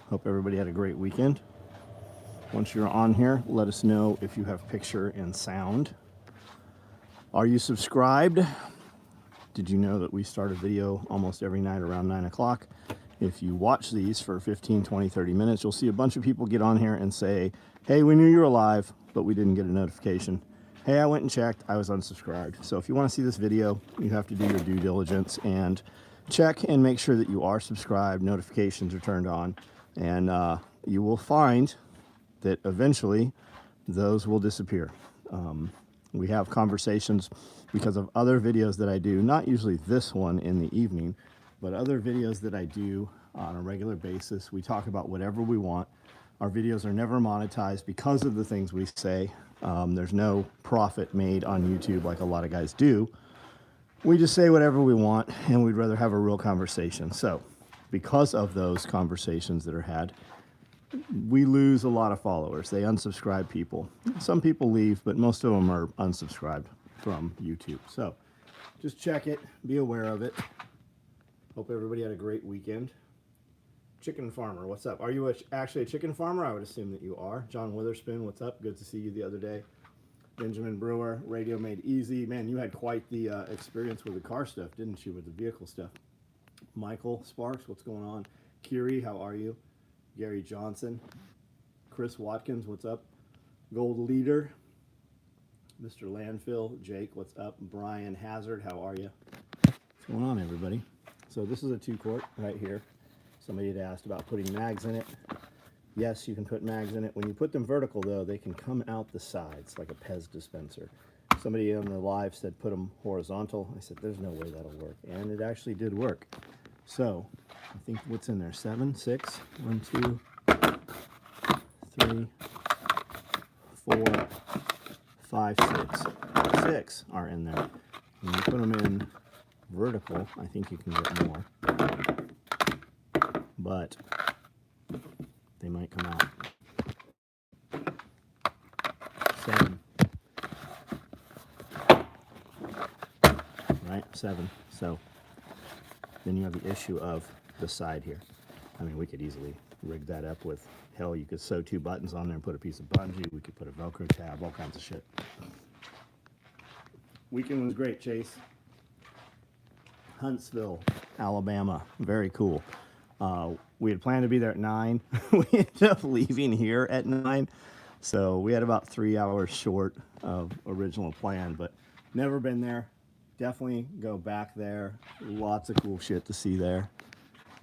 Hope everybody had a great weekend. Once you're on here, let us know if you have picture and sound. Are you subscribed? Did you know that we start a video almost every night around 9 o'clock? If you watch these for 15, 20, 30 minutes, you'll see a bunch of people get on here and say, hey, we knew you were alive, but we didn't get a notification. Hey, I went and checked, I was unsubscribed. So if you want to see this video, you have to do your due diligence and check and make sure that you are subscribed, notifications are turned on, and you will find that eventually those will disappear. We have conversations because of other videos that I do, not usually this one in the evening, but other videos that I do on a regular basis. We talk about whatever we want. Our videos are never monetized because of the things we say. There's no profit made on YouTube like a lot of guys do. We just say whatever we want, and we'd rather have a real conversation. So because of those conversations that are had, we lose a lot of followers. They unsubscribe people. Some people leave, but most of them are unsubscribed from YouTube. So just check it, be aware of it. Hope everybody had a great weekend. Chicken farmer, what's up? Are you actually a chicken farmer? I would assume that you are. John Witherspoon, what's up? Good to see you the other day. Benjamin Brewer, Radio Made Easy. Man, you had quite the experience with the car stuff, didn't you, with the vehicle stuff? Michael Sparks, what's going on? Kiri, how are you? Gary Johnson. Chris Watkins, what's up? Gold Leader. Mr. Landfill. Jake, what's up? Brian Hazard, how are you? What's going on, everybody? So this is a 2-quart right here. Somebody had asked about putting mags in it. Yes, you can put mags in it. When you put them vertical, though, they can come out the sides like a Pez dispenser. Somebody on the live said put them horizontal. I said, there's no way that'll work. And it actually did work. So I think what's in there? 7, 6, 1, 2, 3, 4, 5, 6. 6 are in there. When you put them in vertical, I think you can get more. But they might come out. 7. Right? 7. So then you have the issue of the side here. I mean, we could easily rig that up with, hell, you could sew 2 buttons on there and put a piece of bungee. We could put a Velcro tab, all kinds of shit. Weekend was great, Chase. Huntsville, Alabama. Very cool. We had planned to be there at 9. We ended up leaving here at 9. So we had about 3 hours short of original plan, but never been there. Definitely go back there. Lots of cool shit to see there.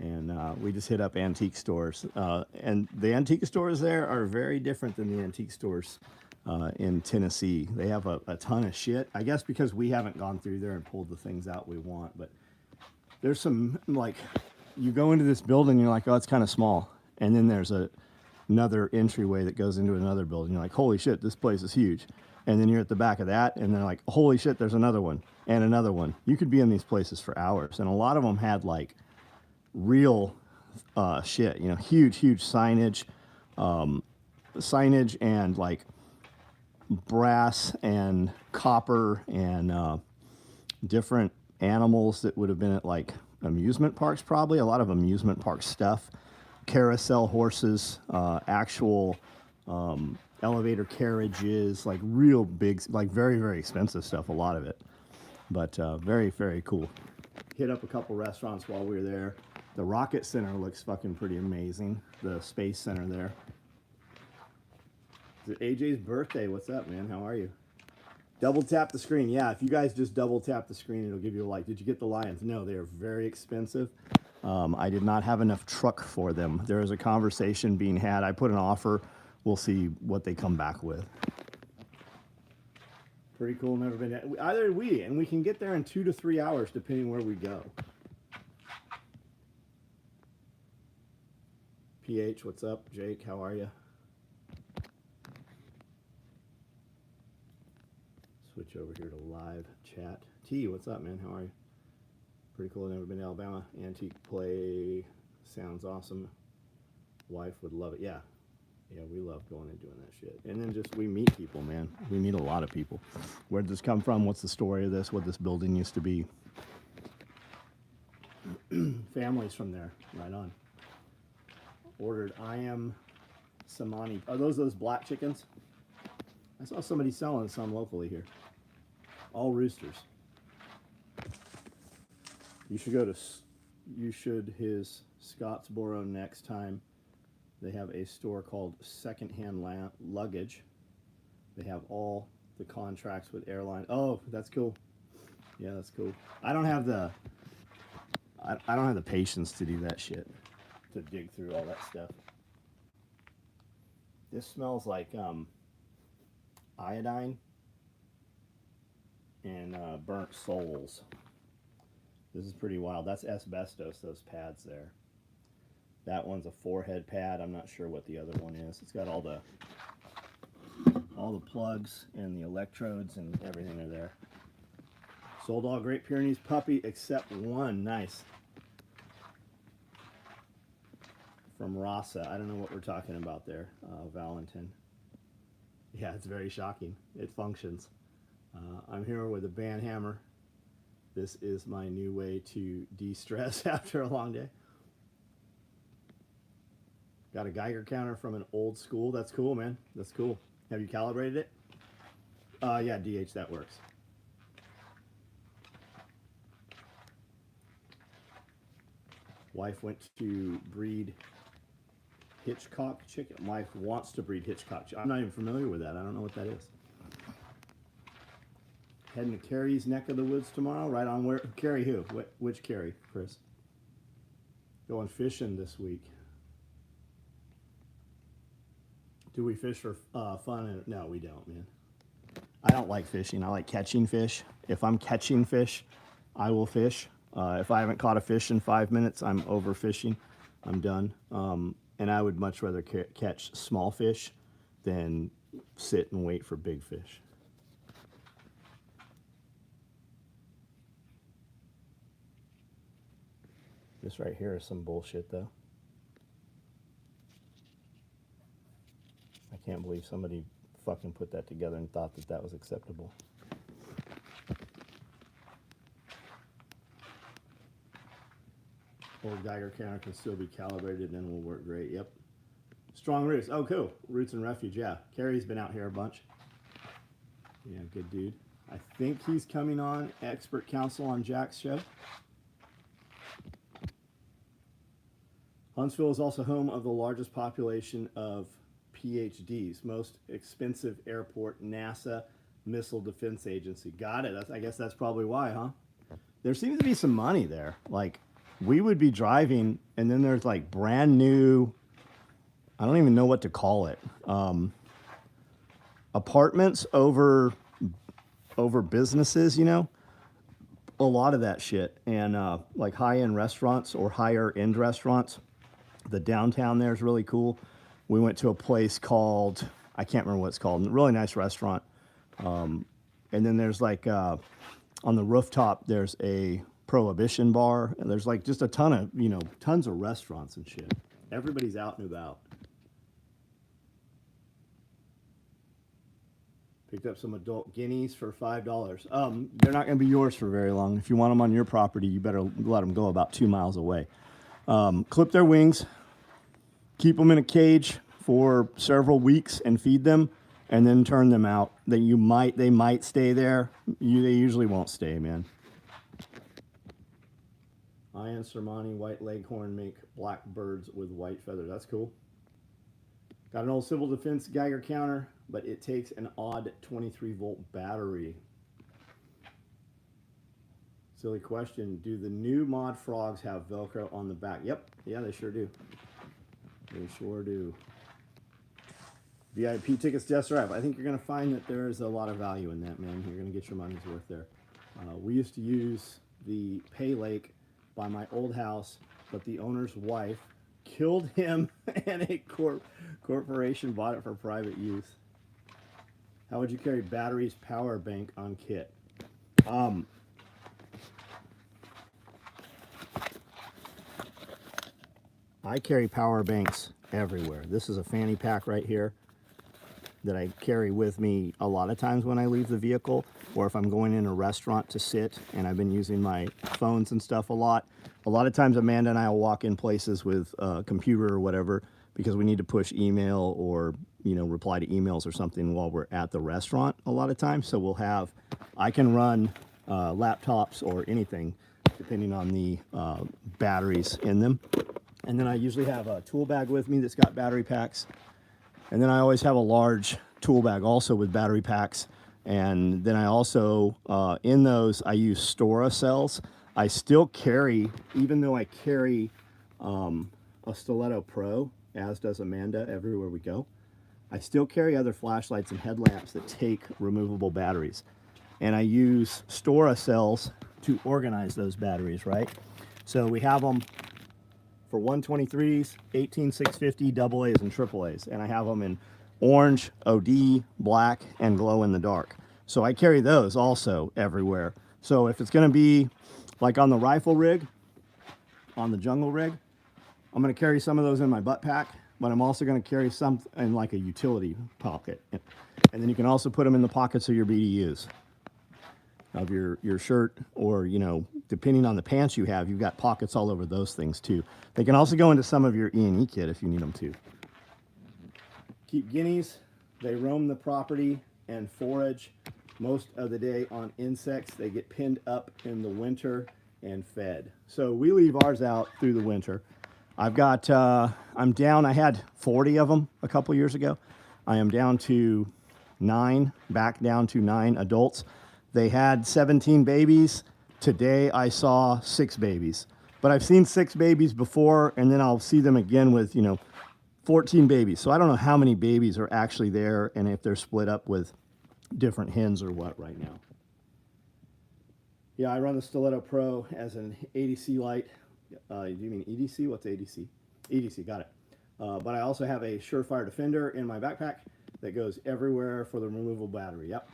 And we just hit up antique stores. And the antique stores there are very different than the antique stores in Tennessee. They have a ton of shit. I guess because we haven't gone through there and pulled the things out we want. But there's some, like, you go into this building, you're like, oh, it's kind of small. And then there's another entryway that goes into another building. You're like, holy shit, this place is huge. And then you're at the back of that, and they're like, holy shit, there's another one and another one. You could be in these places for hours. And a lot of them had, like, real shit, you know, huge signage, and, like, brass and copper and different animals that would have been at, like, amusement parks, probably a lot of amusement park stuff, carousel horses, actual elevator carriages, like real big, like very expensive stuff, a lot of it, but very cool. Hit up a couple restaurants while we were there. The Rocket Center looks fucking pretty amazing, the Space Center there. Is it AJ's birthday? What's up, man? How are you? Double tap the screen. Yeah, if you guys just double tap the screen, it'll give you a like. Did you get the lions? No, they are very expensive. I did not have enough truck for them. There is a conversation being had. I put an offer. We'll see what they come back with. Pretty cool. Never been there. Either we, and we can get there in 2 to 3 hours, depending where we go. PH, what's up? Jake, how are you? Switch over here to live chat. T, what's up, man? How are you? Pretty cool. Never been to Alabama. Antique play sounds awesome. Wife would love it. Yeah, we love going and doing that shit. And then just we meet people, man. We meet a lot of people. Where did this come from? What's the story of this? What this building used to be? Families from there. Right on. ordered I am Samani. Are those black chickens? I saw somebody selling some locally here. All roosters. You should go to, his Scottsboro next time. They have a store called Secondhand Luggage. They have all the contracts with airline. Oh, that's cool. Yeah, that's cool. I don't have the patience to do that shit, to dig through all that stuff. This smells like iodine and burnt souls. This is pretty wild. That's asbestos, those pads there. That one's a forehead pad. I'm not sure what the other one is. It's got all the plugs and the electrodes and everything are there. Sold all Great Pyrenees puppy except one. Nice. From Rasa. I don't know what we're talking about there, Valentin. Yeah, it's very shocking. It functions. I'm here with a band hammer. This is my new way to de-stress after a long day. Got a Geiger counter from an old school. That's cool, man. That's cool. Have you calibrated it? Yeah, DH, that works. Wife went to breed Hitchcock chicken. Wife wants to breed Hitchcock chicken. I'm not even familiar with that. I don't know what that is. Heading to Carrie's neck of the woods tomorrow. Right on where? Carrie who? Which Carrie, Chris? Going fishing this week. Do we fish for fun? No, we don't, man. I don't like fishing. I like catching fish. If I'm catching fish, I will fish. If I haven't caught a fish in 5 minutes, I'm overfishing. I'm done. And I would much rather catch small fish than sit and wait for big fish. This right here is some bullshit, though. I can't believe somebody fucking put that together and thought that that was acceptable. Old Geiger counter can still be calibrated and will work great. Yep. Strong roots. Oh, cool. Roots and refuge. Yeah. Carrie's been out here a bunch. Yeah, good dude. I think he's coming on Expert Counsel on Jack's show. Huntsville is also home of the largest population of PhDs, most expensive airport, NASA Missile Defense Agency. Got it. I guess that's probably why, huh? There seems to be some money there. Like, we would be driving, and then there's like brand new, I don't even know what to call it, apartments over businesses, you know? A lot of that shit. And like high-end restaurants or higher-end restaurants. The downtown there is really cool. We went to a place called, I can't remember what it's called, a really nice restaurant. And then there's like, on the rooftop, there's a Prohibition bar. And there's like just a ton of, tons of restaurants and shit. Everybody's out and about. Picked up some adult guineas for $5. They're not going to be yours for very long. If you want them on your property, you better let them go about 2 miles away. Clip their wings, keep them in a cage for several weeks and feed them, and then turn them out. They might stay there. They usually won't stay, man. Ian Sermani, white leghorn make black birds with white feathers. That's cool. Got an old civil defense Geiger counter, but it takes an odd 23-volt battery. Silly question. Do the new mod frogs have Velcro on the back? Yep. Yeah, they sure do. They sure do. VIP tickets to SRF. I think you're going to find that there's a lot of value in that, man. You're going to get your money's worth there. We used to use the Pay Lake by my old house, but the owner's wife killed him and a corporation bought it for private use. How would you carry batteries, power bank on kit? I carry power banks everywhere. This is a fanny pack right here. that I carry with me a lot of times when I leave the vehicle, or if I'm going in a restaurant to sit and I've been using my phones and stuff a lot. A lot of times Amanda and I will walk in places with a computer or whatever because we need to push email or, you know, reply to emails or something while we're at the restaurant a lot of times. So we'll have, I can run laptops or anything depending on the batteries in them. And then I usually have a tool bag with me that's got battery packs. And then I always have a large tool bag also with battery packs. And then I also, in those, I use Stora cells. I still carry, even though I carry a Stiletto Pro, as does Amanda everywhere we go, I still carry other flashlights and headlamps that take removable batteries. And I use Stora cells to organize those batteries, right? So we have them for 123s, 18650, AA's, and AAA's. And I have them in orange, OD, black, and glow in the dark. So I carry those also everywhere. So if it's gonna be like on the rifle rig, on the jungle rig, I'm gonna carry some of those in my butt pack, but I'm also gonna carry some in like a utility pocket. And then you can also put them in the pockets of your BDUs, of your shirt, or, you know, depending on the pants you have, you've got pockets all over those things too. They can also go into some of your E&E kit if you need them to. Keep guineas. They roam the property and forage most of the day on insects. They get pinned up in the winter and fed. So we leave ours out through the winter. I've got, I'm down, I had 40 of them a couple years ago. I am down to 9, back down to 9 adults. They had 17 babies. Today I saw 6 babies. But I've seen 6 babies before, and then I'll see them again with, you know, 14 babies. So I don't know how many babies are actually there and if they're split up with different hens or what right now. Yeah, I run the Stiletto Pro as an ADC light. Do you mean EDC? What's ADC? EDC, got it. But I also have a Surefire Defender in my backpack that goes everywhere for the removable battery. Yep.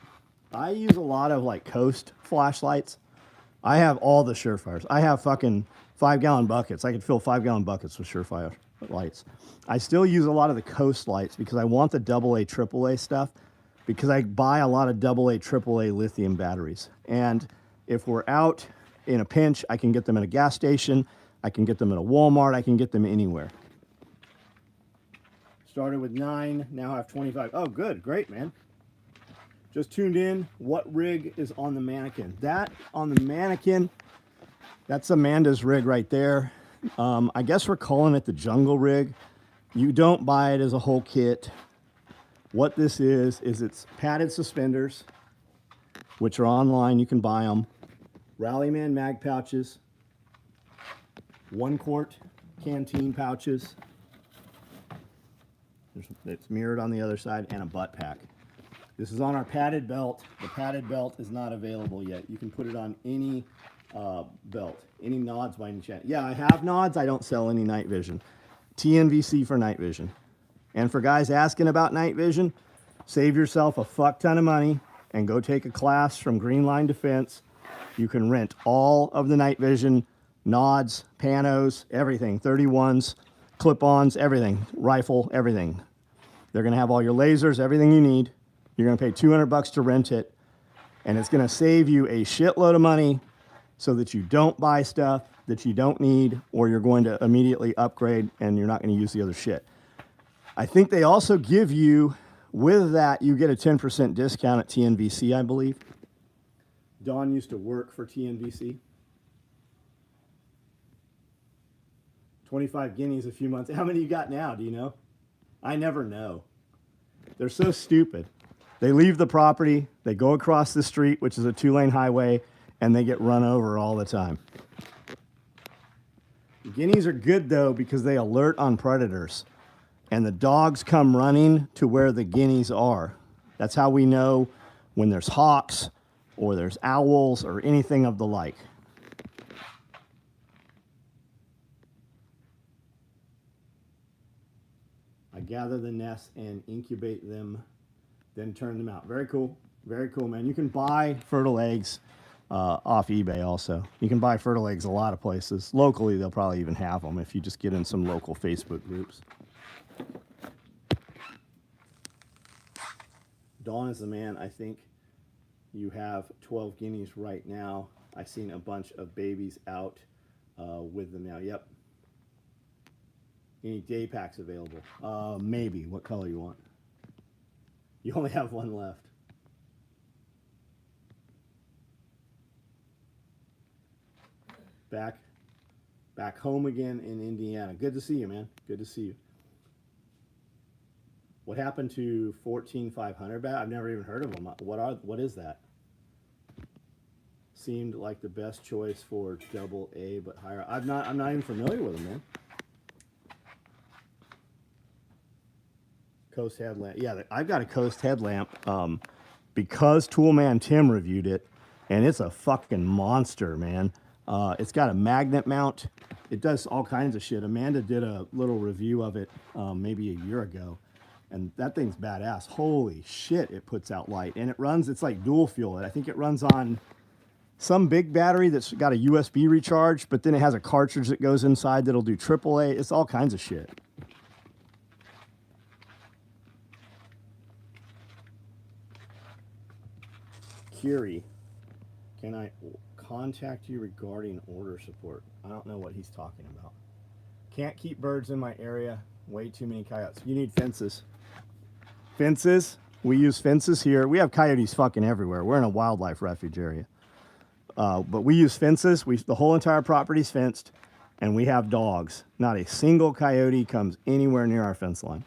I use a lot of like Coast flashlights. I have all the Surefires. I have fucking 5-gallon buckets. I could fill 5-gallon buckets with Surefire lights. I still use a lot of the Coast lights because I want the AA, AAA stuff because I buy a lot of AA, AAA lithium batteries. And if we're out in a pinch, I can get them at a gas station. I can get them at a Walmart. I can get them anywhere. Started with 9, now I have 25. Oh, good, great, man. Just tuned in. What rig is on the mannequin? That on the mannequin, that's Amanda's rig right there. I guess we're calling it the jungle rig. You don't buy it as a whole kit. What this is it's padded suspenders, which are online. You can buy them. Rallyman mag pouches, 1-quart canteen pouches. It's mirrored on the other side, and a butt pack. This is on our padded belt. The padded belt is not available yet. You can put it on any belt, any nods by any chance. Yeah, I have nods. I don't sell any night vision. TNVC for night vision. And for guys asking about night vision, save yourself a fuck ton of money and go take a class from Green Line Defense. You can rent all of the night vision, nods, panos, everything, 31s, clip-ons, everything, rifle, everything. They're gonna have all your lasers, everything you need. You're gonna pay $200 to rent it, and it's gonna save you a shitload of money so that you don't buy stuff that you don't need, or you're going to immediately upgrade and you're not gonna use the other shit. I think they also give you, with that, you get a 10% discount at TNVC, I believe. Dawn used to work for TNVC. 25 guineas a few months. How many you got now, do you know? I never know. They're so stupid. They leave the property, they go across the street, which is a 2-lane highway, and they get run over all the time. Guineas are good though because they alert on predators, and the dogs come running to where the guineas are. That's how we know when there's hawks or there's owls or anything of the like. I gather the nests and incubate them, then turn them out. Very cool, man. You can buy fertile eggs off eBay also. You can buy fertile eggs a lot of places. Locally, they'll probably even have them if you just get in some local Facebook groups. Dawn is the man. I think you have 12 guineas right now. I've seen a bunch of babies out with them now. Yep. Any day packs available? Maybe. What color you want? You only have one left. Back home again in Indiana. Good to see you, man. Good to see you. What happened to 14,500 bat? I've never even heard of them. What is that? Seemed like the best choice for double A, but higher. I'm not even familiar with them, man. Coast headlamp. Yeah, I've got a Coast headlamp because Toolman Tim reviewed it, and it's a fucking monster, man. It's got a magnet mount. It does all kinds of shit. Amanda did a little review of it maybe a year ago, and that thing's badass. Holy shit, it puts out light. And it runs, it's like dual fuel. I think it runs on some big battery that's got a USB recharge, but then it has a cartridge that goes inside that'll do AAA. It's all kinds of shit. Curie, can I contact you regarding order support? I don't know what he's talking about. Can't keep birds in my area. Way too many coyotes. You need fences. Fences. We use fences here. We have coyotes fucking everywhere. We're in a wildlife refuge area. But we use fences. The whole entire property's fenced, and we have dogs. Not a single coyote comes anywhere near our fence line.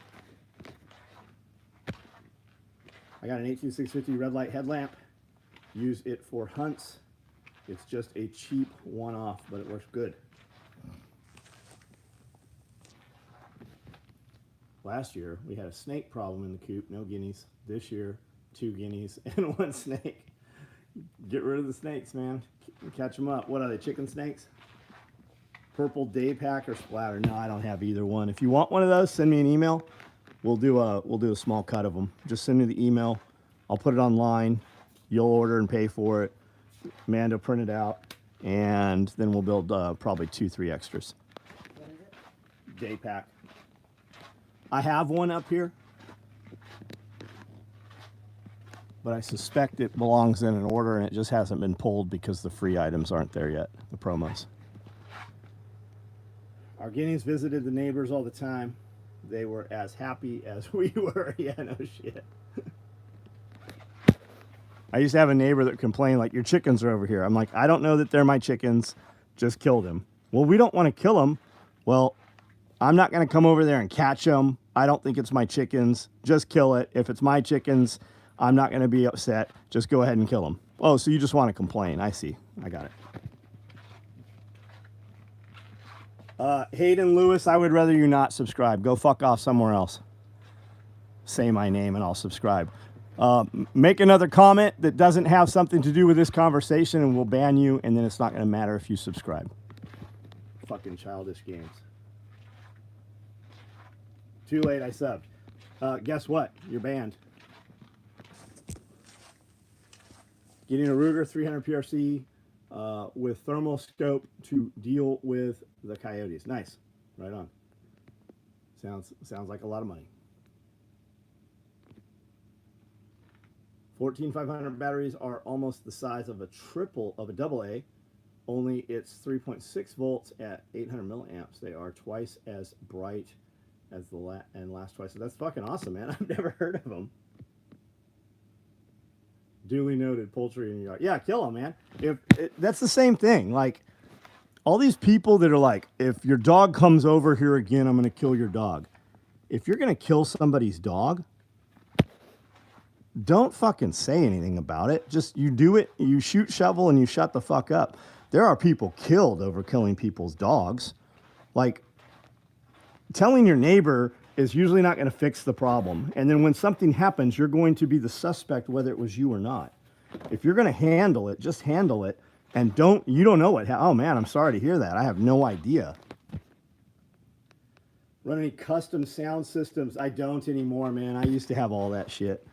I got an 18650 red light headlamp. Use it for hunts. It's just a cheap one-off, but it works good. Last year, we had a snake problem in the coop, no guineas. This year, 2 guineas and 1 snake. Get rid of the snakes, man. Catch them up. What are they, chicken snakes? Purple day pack or splatter? No, I don't have either one. If you want one of those, send me an email. We'll do a small cut of them. Just send me the email. I'll put it online. You'll order and pay for it. Amanda will print it out, and then we'll build probably 2-3 extras. What is it? Day pack. I have one up here, but I suspect it belongs in an order, and it just hasn't been pulled because the free items aren't there yet, the promos. Our guineas visited the neighbors all the time. They were as happy as we were. Yeah, no shit. I used to have a neighbor that complained, like, your chickens are over here. I'm like, I don't know that they're my chickens. Just kill them. Well, we don't want to kill them. Well, I'm not going to come over there and catch them. I don't think it's my chickens. Just kill it. If it's my chickens, I'm not going to be upset. Just go ahead and kill them. Oh, so you just want to complain. I see. I got it. Hayden Lewis, I would rather you not subscribe. Go fuck off somewhere else. Say my name and I'll subscribe. Make another comment that doesn't have something to do with this conversation and we'll ban you, and then it's not going to matter if you subscribe. Fucking childish games. Too late, I subbed. Guess what? You're banned. Getting a Ruger 300 PRC with thermal scope to deal with the coyotes. Nice. Right on. Sounds like a lot of money. 14,500 batteries are almost the size of a double A, only it's 3.6 volts at 800 milliamps. They are twice as bright as the last twice. So that's fucking awesome, man. I've never heard of them. Duly noted. Poultry in your yard. Yeah, kill them, man. That's the same thing. Like, all these people that are like, if your dog comes over here again, I'm going to kill your dog. If you're going to kill somebody's dog, don't fucking say anything about it. Just, you do it, you shoot, shovel, and you shut the fuck up. There are people killed over killing people's dogs. Like, telling your neighbor is usually not going to fix the problem. And then when something happens, you're going to be the suspect whether it was you or not. If you're going to handle it, just handle it. And you don't know what, oh man, I'm sorry to hear that. I have no idea. Run any custom sound systems? I don't anymore, man. I used to have all that shit.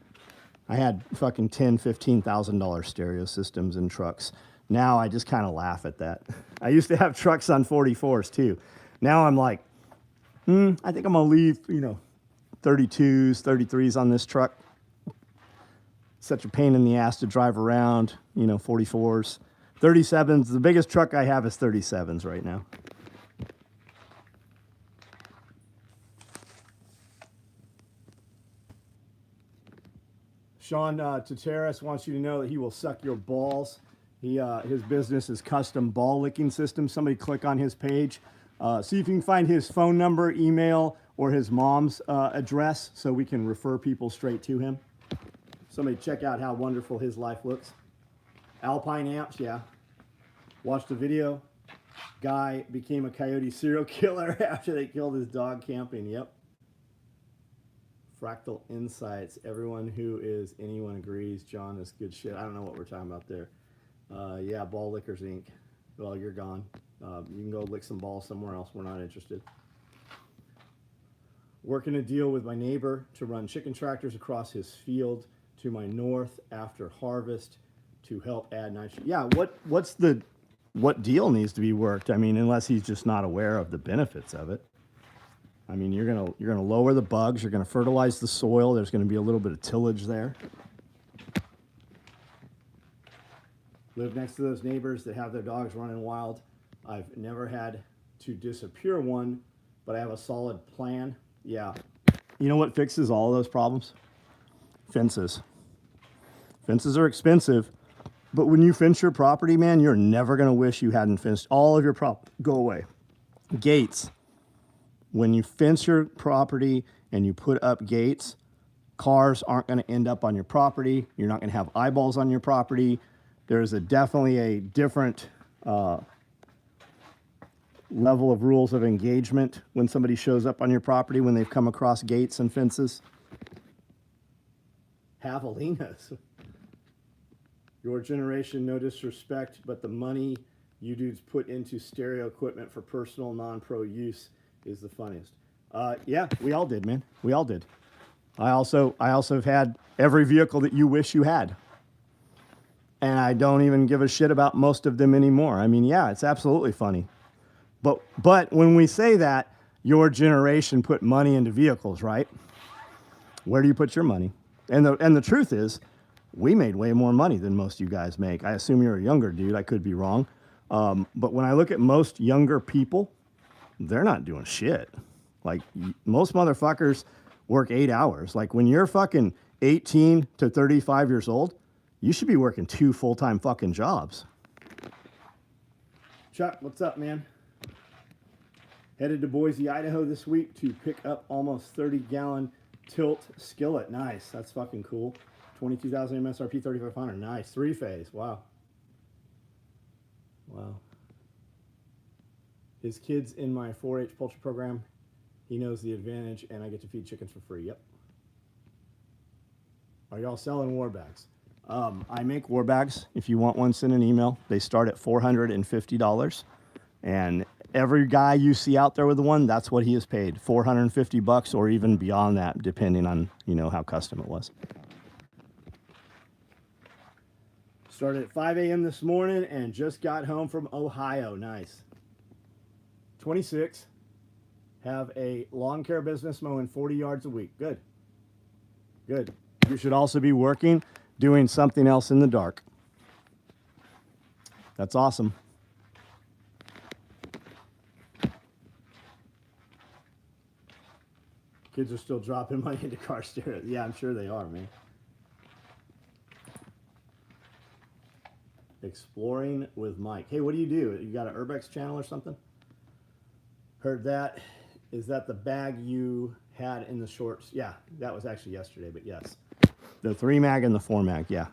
I had fucking $10,000, $15,000 stereo systems in trucks. Now I just kind of laugh at that. I used to have trucks on 44s too. Now I'm like, I think I'm gonna leave, 32s, 33s on this truck. such a pain in the ass to drive around, 44s. 37s, the biggest truck I have is 37s right now. Sean Tateras wants you to know that he will suck your balls. His business is custom ball licking system. Somebody click on his page. See if you can find his phone number, email, or his mom's address so we can refer people straight to him. Somebody check out how wonderful his life looks. Alpine amps, yeah. Watched a video. Guy became a coyote serial killer after they killed his dog camping. Yep. Fractal Insights. Anyone agrees. John is good shit. I don't know what we're talking about there. Yeah, Ball Lickers Inc. Well, you're gone. You can go lick some balls somewhere else. We're not interested. Working a deal with my neighbor to run chicken tractors across his field to my north after harvest to help add nitrogen. Yeah, what deal needs to be worked? I mean, unless he's just not aware of the benefits of it. I mean, you're gonna lower the bugs. You're gonna fertilize the soil. There's gonna be a little bit of tillage there. Live next to those neighbors that have their dogs running wild. I've never had to disappear one, but I have a solid plan. Yeah. You know what fixes all of those problems? Fences. Fences are expensive, but when you fence your property, man, you're never gonna wish you hadn't fenced all of your go away. Gates. When you fence your property and you put up gates, cars aren't going to end up on your property. You're not going to have eyeballs on your property. There's definitely a different level of rules of engagement when somebody shows up on your property when they've come across gates and fences. Javelinas. Your generation, no disrespect, but the money you dudes put into stereo equipment for personal non-pro use is the funniest. Yeah, we all did, man. We all did. I also have had every vehicle that you wish you had. And I don't even give a shit about most of them anymore. I mean, yeah, it's absolutely funny. But when we say that, your generation put money into vehicles, right? Where do you put your money? And the truth is, we made way more money than most of you guys make. I assume you're a younger dude. I could be wrong. But when I look at most younger people, they're not doing shit. Like, most motherfuckers work 8 hours. Like, when you're fucking 18 to 35 years old, you should be working 2 full-time fucking jobs. Chuck, what's up, man? Headed to Boise, Idaho this week to pick up almost 30-gallon tilt skillet. Nice. That's fucking cool. 22,000 MSRP, 3,500. Nice. 3-phase. Wow. Wow. His kid's in my 4-H poultry program. He knows the advantage, and I get to feed chickens for free. Yep. Are y'all selling war bags? I make war bags. If you want one, send an email. They start at $450. And every guy you see out there with one, that's what he is paid. $450 or even beyond that, depending on, how custom it was. Started at 5 a.m. this morning and just got home from Ohio. Nice. 26. Have a lawn care business mowing 40 yards a week. Good. Good. You should also be working, doing something else in the dark. That's awesome. Kids are still dropping money into car stereo. Yeah, I'm sure they are, man. Exploring with Mike. Hey, what do? You got an Urbex channel or something? Heard that. Is that the bag you had in the shorts? Yeah, that was actually yesterday, but yes. The 3-mag and the 4-mag, yeah.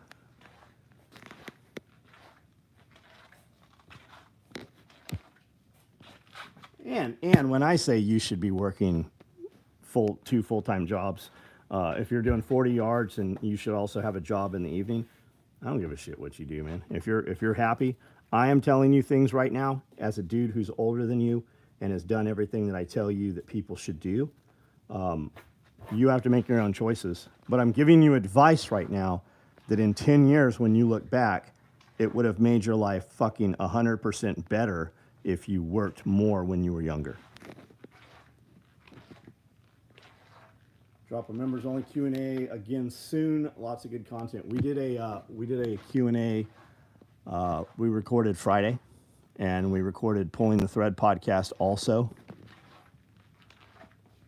And when I say you should be working 2 full-time jobs, if you're doing 40 yards and you should also have a job in the evening, I don't give a shit what you do, man. If you're happy, I am telling you things right now as a dude who's older than you and has done everything that I tell you that people should do. You have to make your own choices. But I'm giving you advice right now that in 10 years, when you look back, it would have made your life fucking 100% better if you worked more when you were younger. Drop a members only Q&A again soon. Lots of good content. We did a Q&A. We recorded Friday, and we recorded Pulling the Thread podcast also.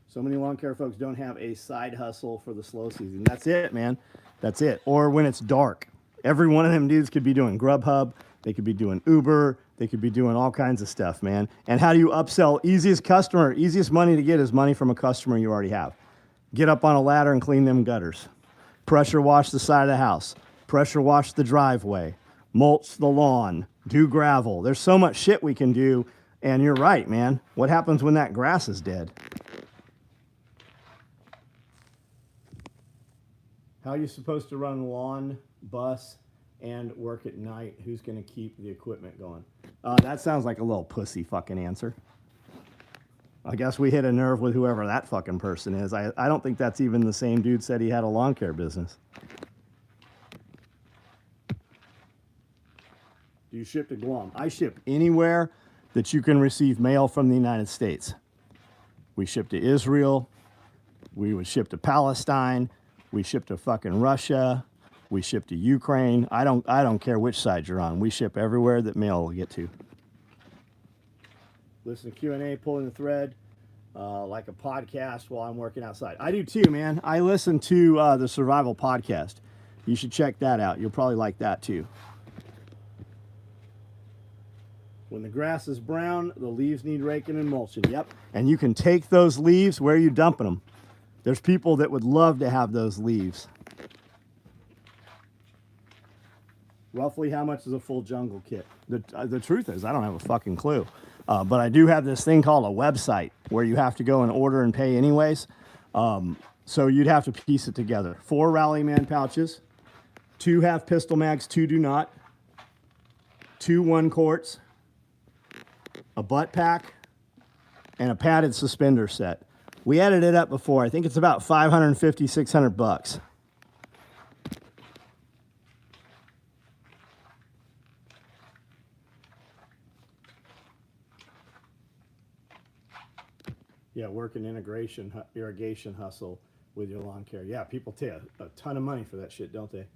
So many lawn care folks don't have a side hustle for the slow season. That's it, man. That's it. Or when it's dark. Every one of them dudes could be doing Grubhub. They could be doing Uber. They could be doing all kinds of stuff, man. And how do you upsell? Easiest money to get is money from a customer you already have. Get up on a ladder and clean them gutters. Pressure wash the side of the house. Pressure wash the driveway. Mulch the lawn. Do gravel. There's so much shit we can do. And you're right, man. What happens when that grass is dead? How are you supposed to run lawn, bus, and work at night? Who's going to keep the equipment going? That sounds like a little pussy fucking answer. I guess we hit a nerve with whoever that fucking person is. I don't think that's even the same dude said he had a lawn care business. Do you ship to Guam? I ship anywhere that you can receive mail from the United States. We ship to Israel. We would ship to Palestine. We ship to fucking Russia. We ship to Ukraine. I don't care which side you're on. We ship everywhere that mail will get to. Listen to Q&A, Pulling the Thread, like a podcast while I'm working outside. I do too, man. I listen to the Survival Podcast. You should check that out. You'll probably like that too. When the grass is brown, the leaves need raking and mulching. Yep. And you can take those leaves. Where are you dumping them? There's people that would love to have those leaves. Roughly how much is a full jungle kit? The truth is, I don't have a fucking clue. But I do have this thing called a website where you have to go and order and pay anyways. So you'd have to piece it together. 4 Rally Man pouches, 2 half pistol mags, 2 do not, 2 1-quarts, a butt pack, and a padded suspender set. We added it up before. I think it's about $550, $600. Yeah, work an irrigation hustle with your lawn care. Yeah, people pay a ton of money for that shit, don't they?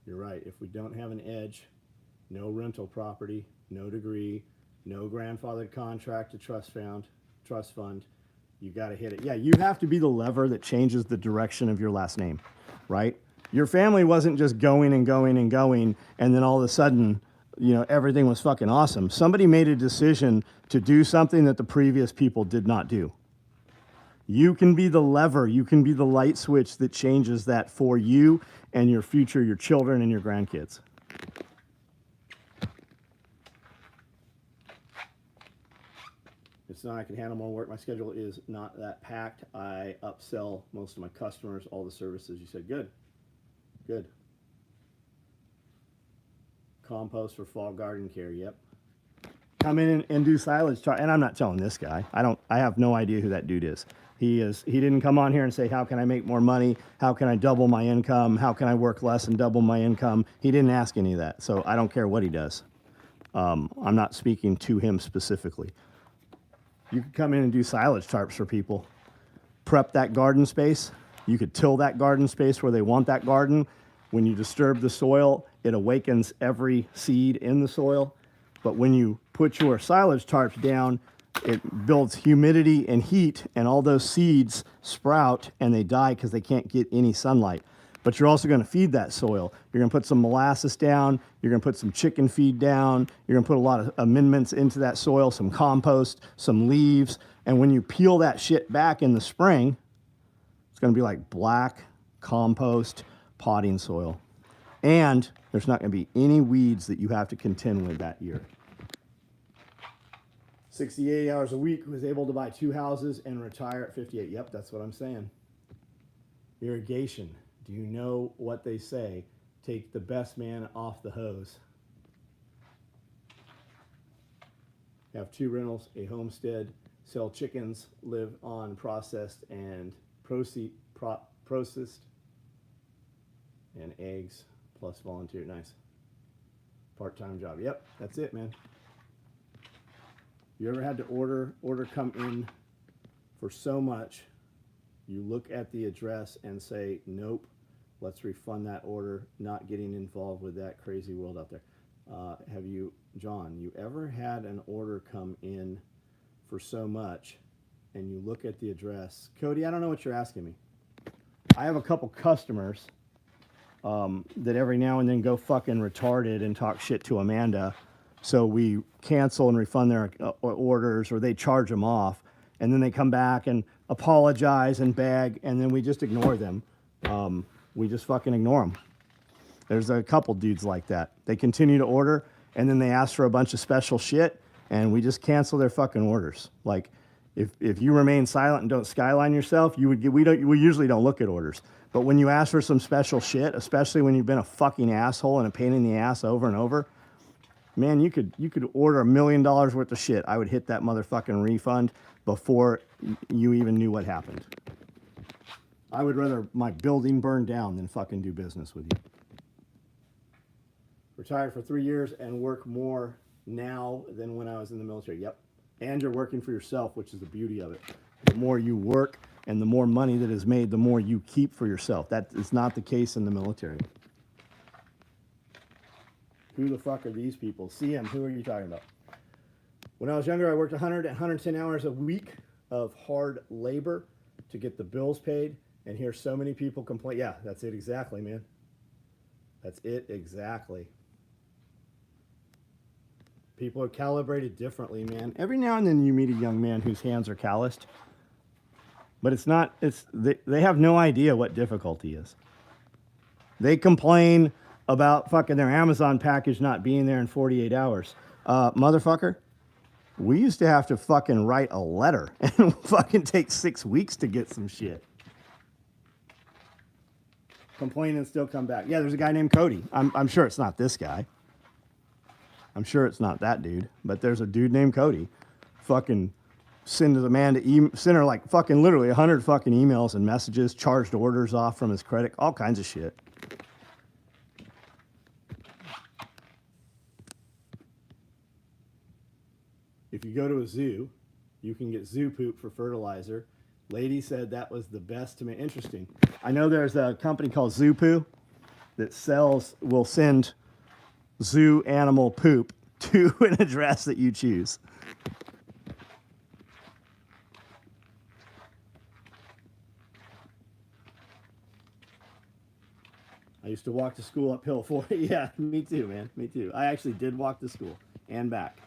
You're right. If we don't have an edge, no rental property, no degree, no grandfathered contract to trust fund, you got to hit it. Yeah, you have to be the lever that changes the direction of your last name, right? Your family wasn't just going and going and going, and then all of a sudden, everything was fucking awesome. Somebody made a decision to do something that the previous people did not do. You can be the lever. You can be the light switch that changes that for you and your future, your children and your grandkids. It's not I can handle more work. My schedule is not that packed. I upsell most of my customers all the services. You said good. Good. Compost for fall garden care. Yep. Come in and do silage chart. And I'm not telling this guy. I have no idea who that dude is. He didn't come on here and say, how can I make more money? How can I double my income? How can I work less and double my income? He didn't ask any of that. So I don't care what he does. I'm not speaking to him specifically. You could come in and do silage tarps for people. Prep that garden space. You could till that garden space where they want that garden. When you disturb the soil, it awakens every seed in the soil. But when you put your silage tarps down, it builds humidity and heat, and all those seeds sprout and they die because they can't get any sunlight. But you're also going to feed that soil. You're going to put some molasses down. You're going to put some chicken feed down. You're going to put a lot of amendments into that soil, some compost, some leaves. And when you peel that shit back in the spring, it's going to be like black compost potting soil. And there's not going to be any weeds that you have to contend with that year. 68 hours a week, was able to buy 2 houses and retire at 58. Yep, that's what I'm saying. Irrigation. Do you know what they say? Take the best man off the hose. Have 2 rentals, a homestead, sell chickens, live on processed and processed, and eggs plus volunteer. Nice. Part-time job. Yep, that's it, man. You ever had to order come in for so much, you look at the address and say, nope, let's refund that order, not getting involved with that crazy world out there. Have you, John, you ever had an order come in for so much and you look at the address? Cody, I don't know what you're asking me. I have a couple customers that every now and then go fucking retarded and talk shit to Amanda. So we cancel and refund their orders, or they charge them off. And then they come back and apologize and beg, and then we just ignore them. We just fucking ignore them. There's a couple dudes like that. They continue to order, and then they ask for a bunch of special shit, and we just cancel their fucking orders. Like, if you remain silent and don't skyline yourself, we usually don't look at orders. But when you ask for some special shit, especially when you've been a fucking asshole and a pain in the ass over and over, man, you could order $1 million worth of shit. I would hit that motherfucking refund before you even knew what happened. I would rather my building burn down than fucking do business with you. Retired for 3 years and work more now than when I was in the military. Yep. And you're working for yourself, which is the beauty of it. The more you work and the more money that is made, the more you keep for yourself. That is not the case in the military. Who the fuck are these people? CM, who are you talking about? When I was younger, I worked 100 and 110 hours a week of hard labor to get the bills paid, and hear so many people complain. Yeah, that's it exactly, man. That's it exactly. People are calibrated differently, man. Every now and then you meet a young man whose hands are calloused, but they have no idea what difficulty is. They complain about fucking their Amazon package not being there in 48 hours. Motherfucker, we used to have to fucking write a letter and fucking take 6 weeks to get some shit. Complain and still come back. Yeah, there's a guy named Cody. I'm sure it's not this guy. I'm sure it's not that dude, but there's a dude named Cody. Fucking send her like fucking literally 100 fucking emails and messages, charged orders off from his credit, all kinds of shit. If you go to a zoo, you can get zoo poop for fertilizer. Lady said that was the best to me. Interesting. I know there's a company called Zoo Poo that will send zoo animal poop to an address that you choose. I used to walk to school uphill for it. Yeah, me too, man. Me too. I actually did walk to school and back.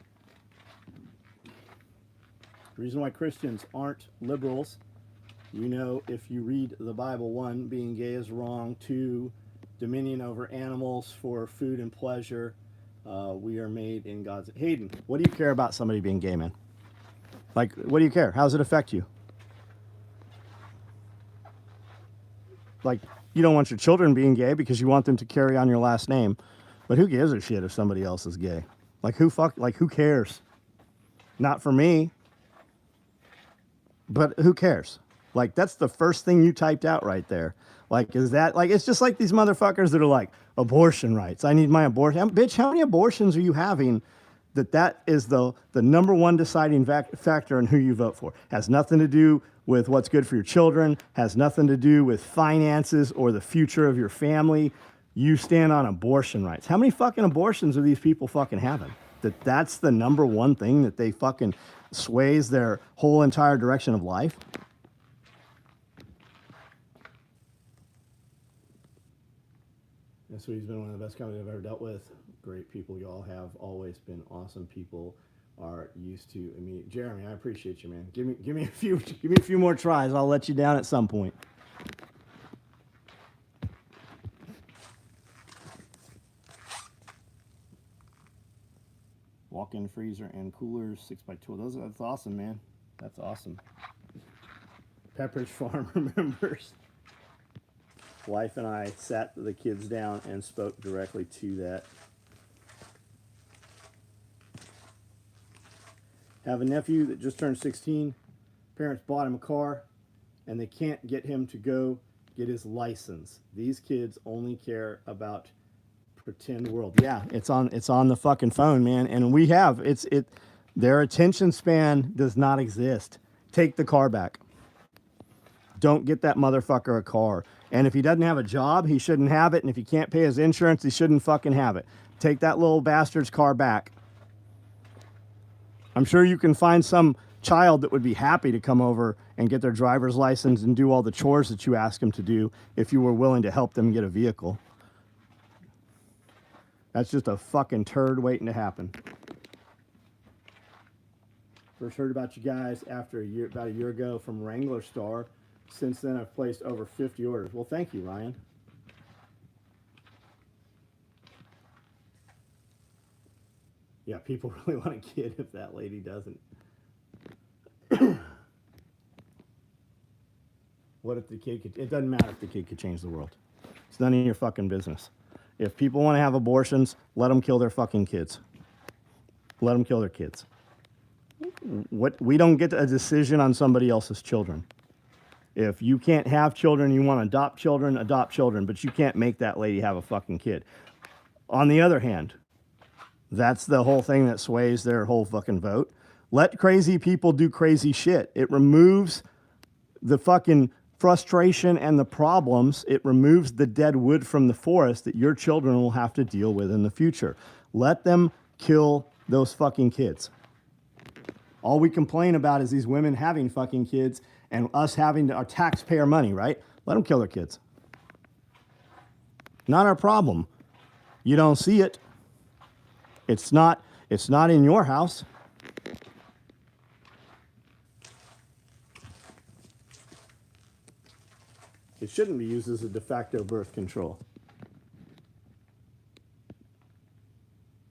The reason why Christians aren't liberals, if you read the Bible, 1, being gay is wrong, 2, dominion over animals for food and pleasure. We are made in God's... Hayden, what do you care about somebody being gay, man? Like, what do you care? How does it affect you? Like, you don't want your children being gay because you want them to carry on your last name. But who gives a shit if somebody else is gay? Who cares? Not for me. But who cares? Like, that's the first thing you typed out right there. Like, is that, like, it's just like these motherfuckers that are like, abortion rights. I need my abortion. Bitch, how many abortions are you having that is the number one deciding factor in who you vote for? Has nothing to do with what's good for your children, has nothing to do with finances or the future of your family. You stand on abortion rights. How many fucking abortions are these people fucking having? That's the number one thing that they fucking sways their whole entire direction of life? SOE's been one of the best companies I've ever dealt with. Great people. You all have always been awesome people. Are used to immediate. Jeremy, I appreciate you, man. Give me a few more tries. I'll let you down at some point. Walk-in freezer and coolers, 6x12. That's awesome, man. That's awesome. Pepperidge Farm remembers. Wife and I sat the kids down and spoke directly to that. Have a nephew that just turned 16. Parents bought him a car, and they can't get him to go get his license. These kids only care about pretend world. Yeah, it's on the fucking phone, man. And their attention span does not exist. Take the car back. Don't get that motherfucker a car. And if he doesn't have a job, he shouldn't have it. And if he can't pay his insurance, he shouldn't fucking have it. Take that little bastard's car back. I'm sure you can find some child that would be happy to come over and get their driver's license and do all the chores that you ask them to do if you were willing to help them get a vehicle. That's just a fucking turd waiting to happen. First heard about you guys after about a year ago from Wrangler Star. Since then, I've placed over 50 orders. Well, thank you, Ryan. Yeah, people really want a kid if that lady doesn't. What if the kid could? It doesn't matter if the kid could change the world. It's none of your fucking business. If people want to have abortions, let them kill their fucking kids. Let them kill their kids. What? We don't get a decision on somebody else's children. If you can't have children, you want to adopt children, but you can't make that lady have a fucking kid. On the other hand, that's the whole thing that sways their whole fucking vote. Let crazy people do crazy shit. It removes the fucking frustration and the problems. It removes the dead wood from the forest that your children will have to deal with in the future. Let them kill those fucking kids. All we complain about is these women having fucking kids and us having our taxpayer money, right? Let them kill their kids. Not our problem. You don't see it. It's not in your house. It shouldn't be used as a de facto birth control.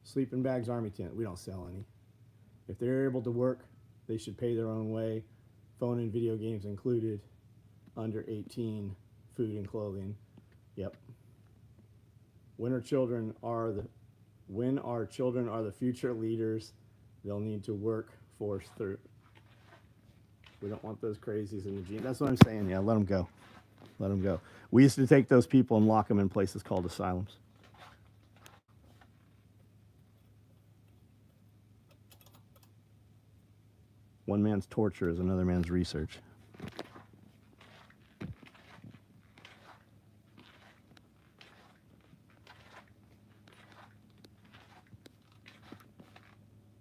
Sleeping bags, army tent. We don't sell any. If they're able to work, they should pay their own way. Phone and video games included. Under 18, food and clothing. Yep. When our children are the future leaders, they'll need to work force through. We don't want those crazies in the gene. That's what I'm saying. Yeah, let them go. Let them go. We used to take those people and lock them in places called asylums. One man's torture is another man's research.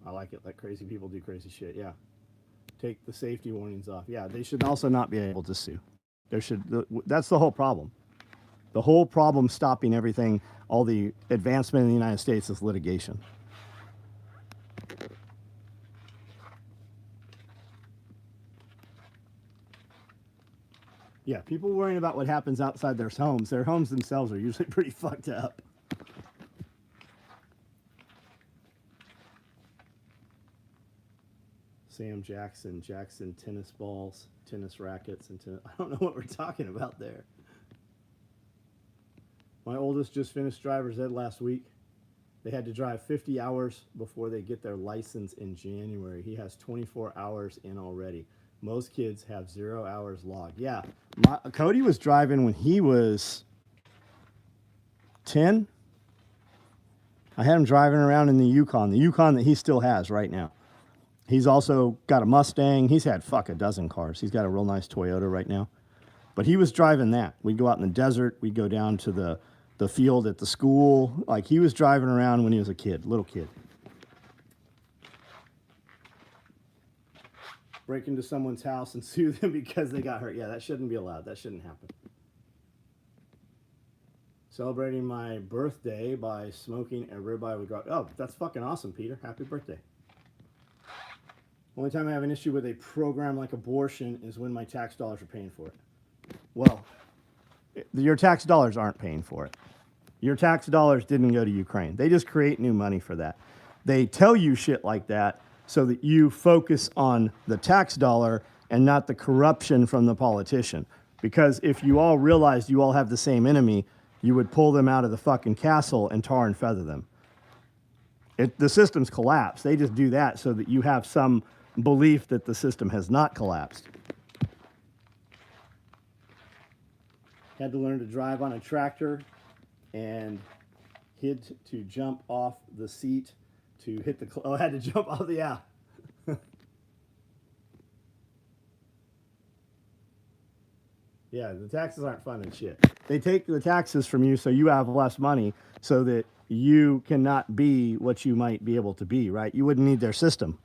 I like it. Let crazy people do crazy shit. Yeah. Take the safety warnings off. Yeah, they should also not be able to sue. That's the whole problem. The whole problem stopping everything, all the advancement in the United States is litigation. Yeah, people worrying about what happens outside their homes themselves are usually pretty fucked up. Sam Jackson tennis balls, tennis rackets, and I don't know what we're talking about there. My oldest just finished driver's ed last week. They had to drive 50 hours before they get their license in January. He has 24 hours in already. Most kids have 0 hours logged. Yeah, Cody was driving when he was 10. I had him driving around in the Yukon that he still has right now. He's also got a Mustang. He's had a dozen cars. He's got a real nice Toyota right now. But he was driving that. We'd go out in the desert. We'd go down to the field at the school. Like, he was driving around when he was a kid, little kid. Break into someone's house and sue them because they got hurt. Yeah, that shouldn't be allowed. That shouldn't happen. Celebrating my birthday by smoking a ribeye with garlic. Oh, that's fucking awesome, Peter. Happy birthday. Only time I have an issue with a program like abortion is when my tax dollars are paying for it. Well, your tax dollars aren't paying for it. Your tax dollars didn't go to Ukraine. They just create new money for that. They tell you shit like that so that you focus on the tax dollar and not the corruption from the politician. Because if you all realized you all have the same enemy, you would pull them out of the fucking castle and tar and feather them. The system's collapsed. They just do that so that you have some belief that the system has not collapsed. Had to learn to drive on a tractor and had to jump off the seat to hit the... I had to jump off the... Yeah. Yeah, the taxes aren't fun and shit. They take the taxes from you so you have less money so that you cannot be what you might be able to be, right? You wouldn't need their system.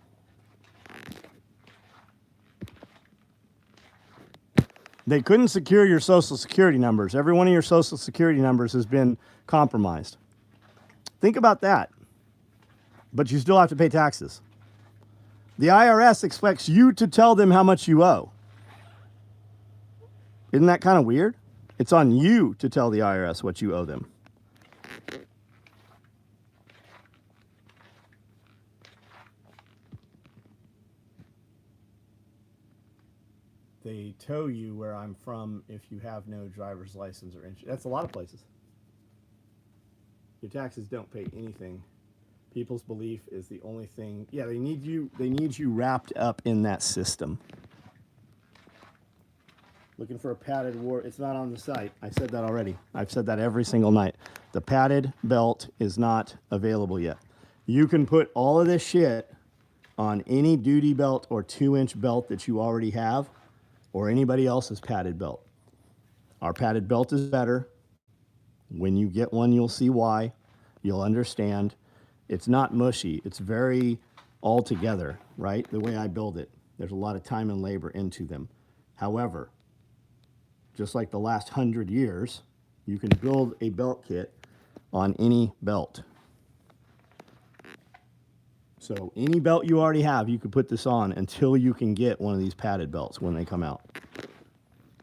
They couldn't secure your social security numbers. Every one of your social security numbers has been compromised. Think about that. But you still have to pay taxes. The IRS expects you to tell them how much you owe. Isn't that kind of weird? It's on you to tell the IRS what you owe them. They tow you where I'm from if you have no driver's license or insurance. That's a lot of places. Your taxes don't pay anything. People's belief is the only thing. Yeah, they need you wrapped up in that system. Looking for a padded wart. It's not on the site. I said that already. I've said that every single night. The padded belt is not available yet. You can put all of this shit on any duty belt or 2-inch belt that you already have, or anybody else's padded belt. Our padded belt is better. When you get one, you'll see why. You'll understand. It's not mushy. It's very all together, right? The way I build it. There's a lot of time and labor into them. However, just like the last 100 years, you can build a belt kit on any belt. So any belt you already have, you could put this on until you can get one of these padded belts when they come out.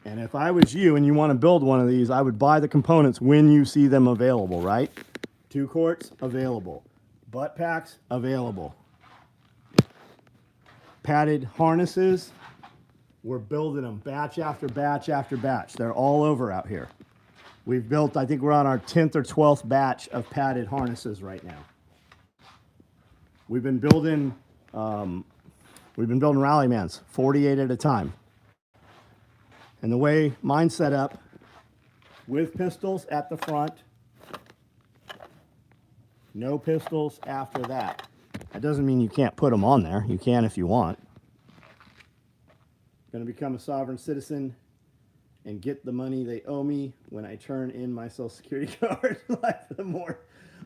And if I was you and you want to build one of these, I would buy the components when you see them available, right? 2 quarts, available. Butt packs, available. Padded harnesses, we're building them batch after batch after batch. They're all over out here. We've built, I think we're on our 10th or 12th batch of padded harnesses right now. We've been building Rallymans, 48 at a time. And the way mine's set up, with pistols at the front, no pistols after that. That doesn't mean you can't put them on there. You can if you want. Going to become a sovereign citizen and get the money they owe me when I turn in my Social Security card.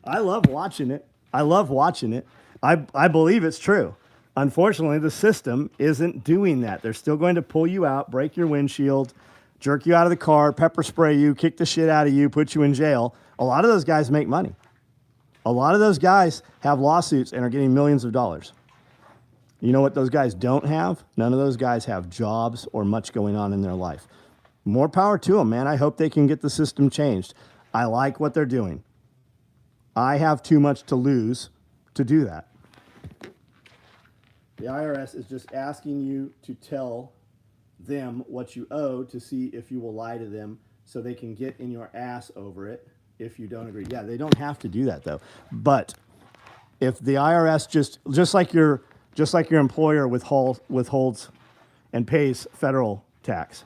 I love watching it. I love watching it. I believe it's true. Unfortunately, the system isn't doing that. They're still going to pull you out, break your windshield, jerk you out of the car, pepper spray you, kick the shit out of you, put you in jail. A lot of those guys make money. A lot of those guys have lawsuits and are getting millions of dollars. You know what those guys don't have? None of those guys have jobs or much going on in their life. More power to them, man. I hope they can get the system changed. I like what they're doing. I have too much to lose to do that. The IRS is just asking you to tell them what you owe to see if you will lie to them so they can get in your ass over it if you don't agree. Yeah, they don't have to do that though. But if the IRS just like your employer withholds and pays federal tax,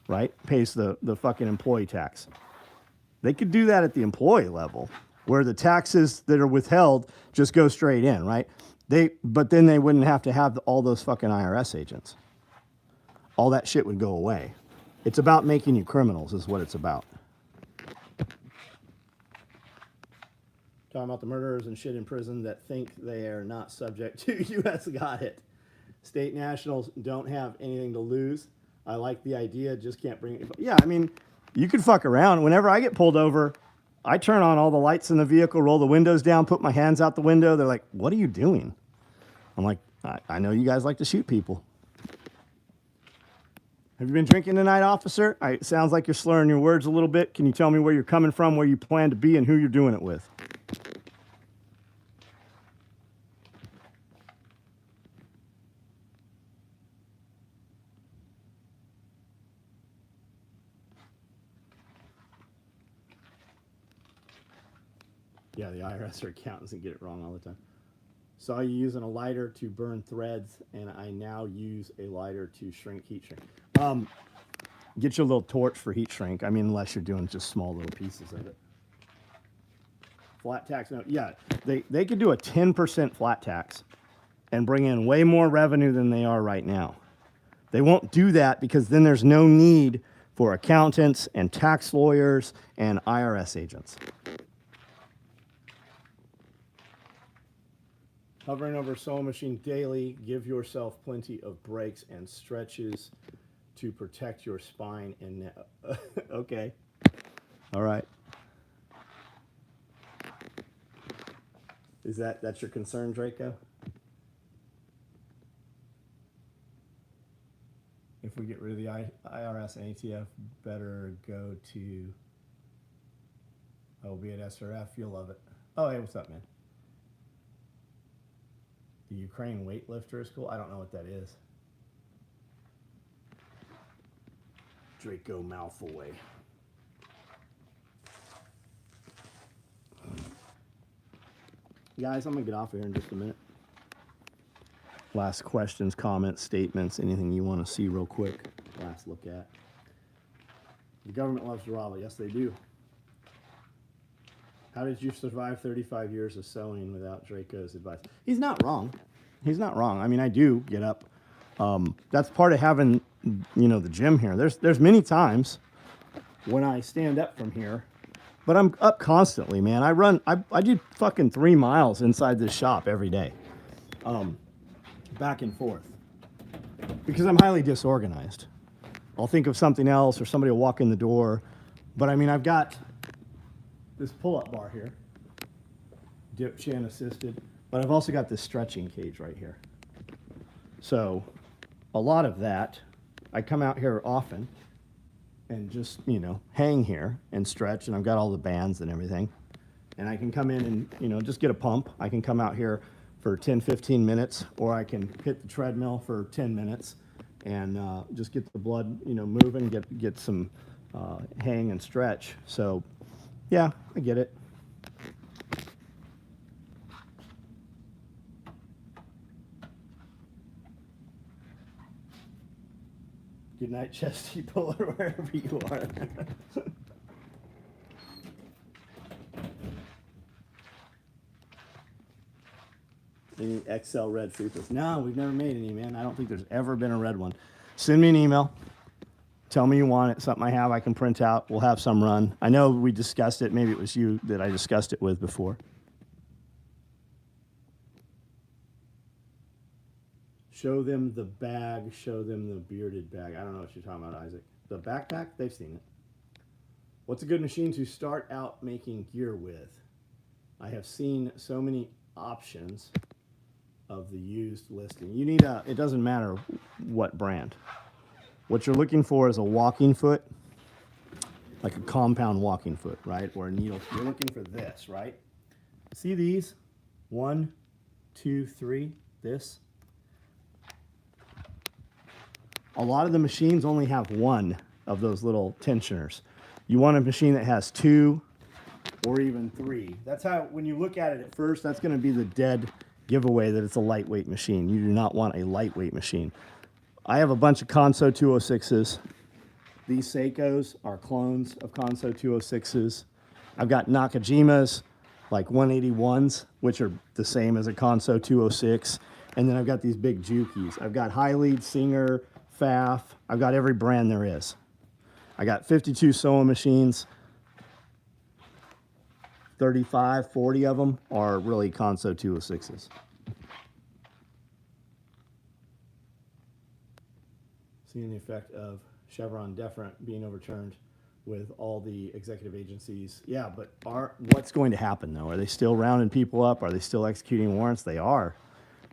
right? Pays the fucking employee tax. They could do that at the employee level where the taxes that are withheld just go straight in, right? But then they wouldn't have to have all those fucking IRS agents. All that shit would go away. It's about making you criminals is what it's about. Talking about the murderers and shit in prison that think they are not subject to U.S. Got it. State nationals don't have anything to lose. I like the idea, just can't bring it. Yeah, I mean, you could fuck around. Whenever I get pulled over, I turn on all the lights in the vehicle, roll the windows down, put my hands out the window. They're like, what are you doing? I'm like, I know you guys like to shoot people. Have you been drinking tonight, officer? It sounds like you're slurring your words a little bit. Can you tell me where you're coming from, where you plan to be, and who you're doing it with? Yeah, the IRS or accountants and get it wrong all the time. Saw you using a lighter to burn threads, and I now use a lighter to heat shrink. Get you a little torch for heat shrink. I mean, unless you're doing just small little pieces of it. Flat tax, no, yeah, they could do a 10% flat tax and bring in way more revenue than they are right now. They won't do that because then there's no need for accountants and tax lawyers and IRS agents. Hovering over a sewing machine daily, give yourself plenty of breaks and stretches to protect your spine and neck. Okay. All right. That's your concern, Draco? If we get rid of the IRS and ATF, better go to, be at SRF. You'll love it. Oh, hey, what's up, man? The Ukraine weightlifter is cool. I don't know what that is. Draco Malfoy. Guys, I'm going to get off of here in just a minute. Last questions, comments, statements, anything you want to see real quick. Last look at. The government loves Durava. Yes, they do. How did you survive 35 years of sewing without Draco's advice? He's not wrong. He's not wrong. I mean, I do get up. That's part of having, the gym here. There's many times when I stand up from here, but I'm up constantly, man. I do fucking 3 miles inside this shop every day. Back and forth. Because I'm highly disorganized. I'll think of something else or somebody will walk in the door. But I mean, I've got this pull-up bar here, dip chin assisted, but I've also got this stretching cage right here. So a lot of that, I come out here often and just, hang here and stretch, and I've got all the bands and everything. And I can come in and, just get a pump. I can come out here for 10, 15 minutes, or I can hit the treadmill for 10 minutes and just get the blood, moving, get some hang and stretch. So yeah, I get it. Good night, Chesty Puller, wherever you are. Any XL red Fupas? No, we've never made any, man. I don't think there's ever been a red one. Send me an email. Tell me you want it. Something I have I can print out. We'll have some run. I know we discussed it. Maybe it was you that I discussed it with before. Show them the bag. Show them the bearded bag. I don't know what you're talking about, Isaac. The backpack? They've seen it. What's a good machine to start out making gear with? I have seen so many options of the used listing. You need it doesn't matter what brand. What you're looking for is a walking foot, like a compound walking foot, right? Or a needle. You're looking for this, right? See these? 1, 2, 3, this. A lot of the machines only have one of those little tensioners. You want a machine that has 2 or even 3. That's how, when you look at it at first, that's going to be the dead giveaway that it's a lightweight machine. You do not want a lightweight machine. I have a bunch of Conso 206s. These Seikos are clones of Conso 206s. I've got Nakajimas, like 181s, which are the same as a Conso 206. And then I've got these big Jukis. I've got High Lead, Singer, Pfaff. I've got every brand there is. I got 52 sewing machines. 35, 40 of them are really Conso 206s. Seeing the effect of Chevron deferent being overturned with all the executive agencies. Yeah, but what's going to happen though? Are they still rounding people up? Are they still executing warrants? They are.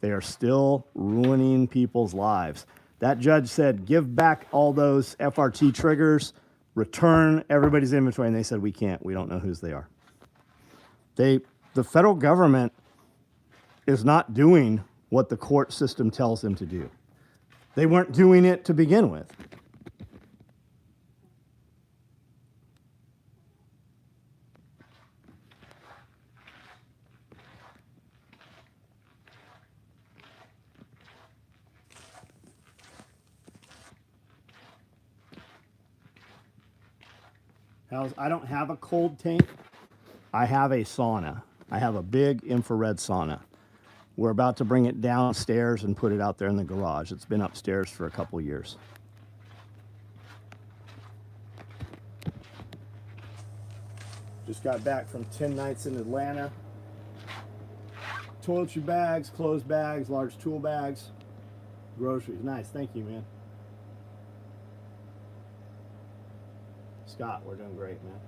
They are still ruining people's lives. That judge said, give back all those FRT triggers, return everybody's inventory, and they said, we can't. We don't know whose they are. The federal government is not doing what the court system tells them to do. They weren't doing it to begin with. I don't have a cold tank. I have a sauna. I have a big infrared sauna. We're about to bring it downstairs and put it out there in the garage. It's been upstairs for a couple years. Just got back from 10 nights in Atlanta. Toiletry bags, clothes bags, large tool bags, groceries. Nice, thank you, man. Scott, we're doing great, man.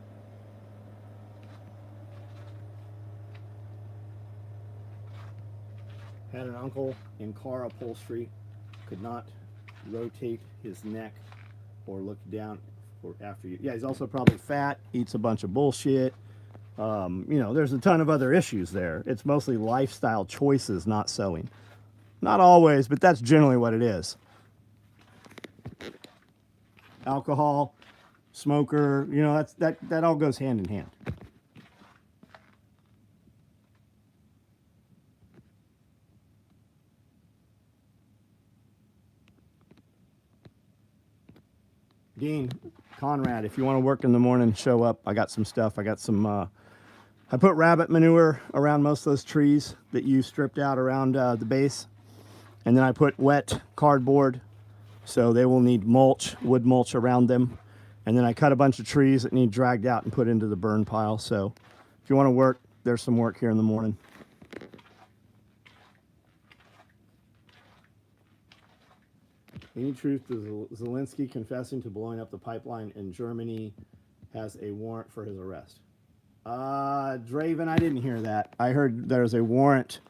Had an uncle in car upholstery, could not rotate his neck or look down for after you. Yeah, he's also probably fat, eats a bunch of bullshit. You know, there's a ton of other issues there. It's mostly lifestyle choices, not sewing. Not always, but that's generally what it is. Alcohol, smoker, you know, that all goes hand in hand. Dean, Conrad, if you want to work in the morning, show up. I got some stuff. I got some, I put rabbit manure around most of those trees that you stripped out around the base. And then I put wet cardboard, so they will need mulch, wood mulch around them. And then I cut a bunch of trees that need dragged out and put into the burn pile. So if you want to work, there's some work here in the morning. Any truth to Zelensky confessing to blowing up the pipeline in Germany has a warrant for his arrest? Draven, I didn't hear that. I heard there's a warrant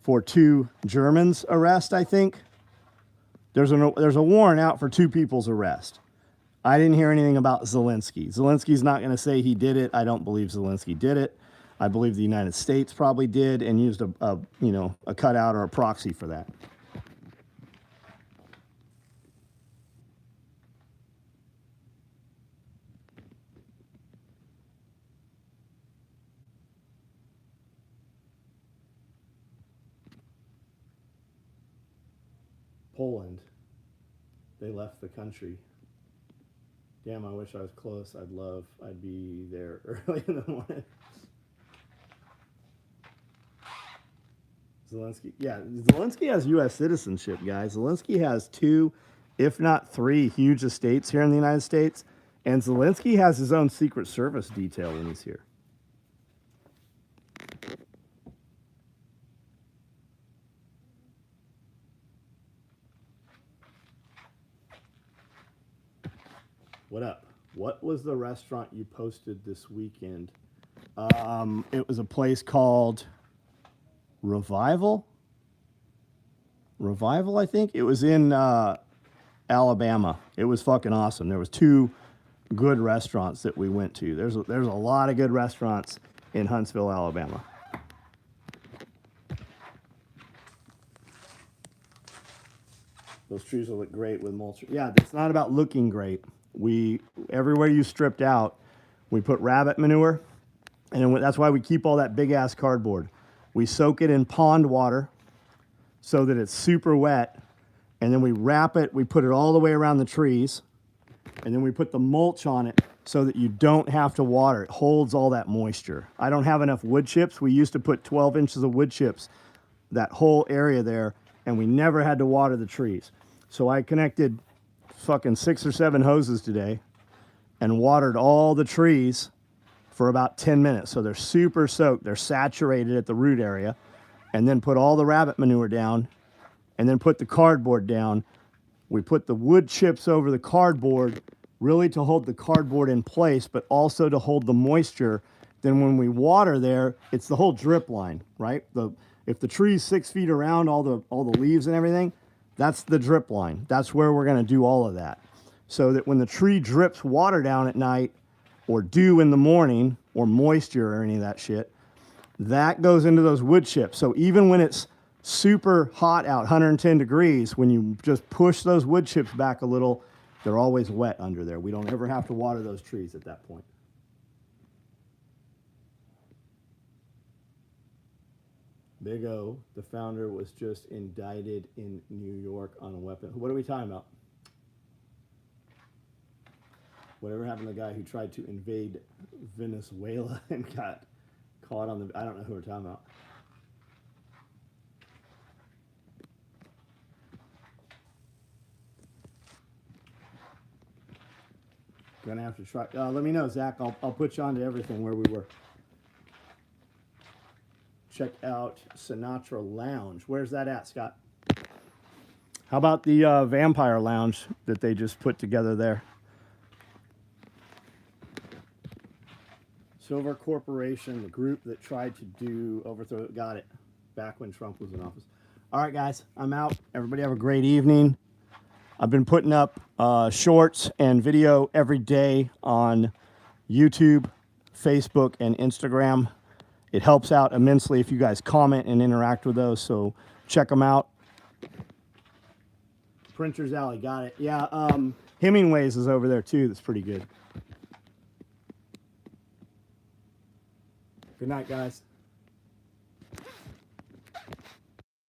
for 2 Germans' arrest, I think. There's a warrant out for 2 people's arrest. I didn't hear anything about Zelensky. Zelensky's not going to say he did it. I don't believe Zelensky did it. I believe the United States probably did and used a cutout or a proxy for that. Poland. They left the country. Damn, I wish I was close. I'd be there early in the morning. Zelensky, yeah, Zelensky has U.S. citizenship, guys. Zelensky has 2, if not 3, huge estates here in the United States. And Zelensky has his own Secret Service detail when he's here. What up? What was the restaurant you posted this weekend? It was a place called Revival, I think. It was in Alabama. It was fucking awesome. There was 2 good restaurants that we went to. There's a lot of good restaurants in Huntsville, Alabama. Those trees will look great with mulch. Yeah, it's not about looking great. Everywhere you stripped out, we put rabbit manure, and that's why we keep all that big ass cardboard. We soak it in pond water so that it's super wet, and then we wrap it, we put it all the way around the trees, and then we put the mulch on it so that you don't have to water. It holds all that moisture. I don't have enough wood chips. We used to put 12 inches of wood chips, that whole area there, and we never had to water the trees. So I connected fucking 6 or 7 hoses today and watered all the trees for about 10 minutes. So they're super soaked. They're saturated at the root area. And then put all the rabbit manure down and then put the cardboard down. We put the wood chips over the cardboard really to hold the cardboard in place, but also to hold the moisture. Then when we water there, it's the whole drip line, right? If the tree's 6 feet around, all the leaves and everything, that's the drip line. That's where we're going to do all of that. So that when the tree drips water down at night, or dew in the morning, or moisture or any of that shit, that goes into those wood chips. So even when it's super hot out, 110 degrees, when you just push those wood chips back a little, they're always wet under there. We don't ever have to water those trees at that point. Big O, the founder, was just indicted in New York on a weapon. What are we talking about? Whatever happened to the guy who tried to invade Venezuela and got caught on the... I don't know who we're talking about. Gonna have to try. Let me know, Zach. I'll put you on to everything where we were. Check out Sinatra Lounge. Where's that at, Scott? How about the Vampire Lounge that they just put together there? Silver Corporation, the group that tried to overthrow it. Got it. Back when Trump was in office. All right, guys. I'm out. Everybody have a great evening. I've been putting up shorts and video every day on YouTube, Facebook, and Instagram. It helps out immensely if you guys comment and interact with those, so check them out. Printer's Alley, got it. Yeah, Hemingway's is over there too. That's pretty good. Good night, guys.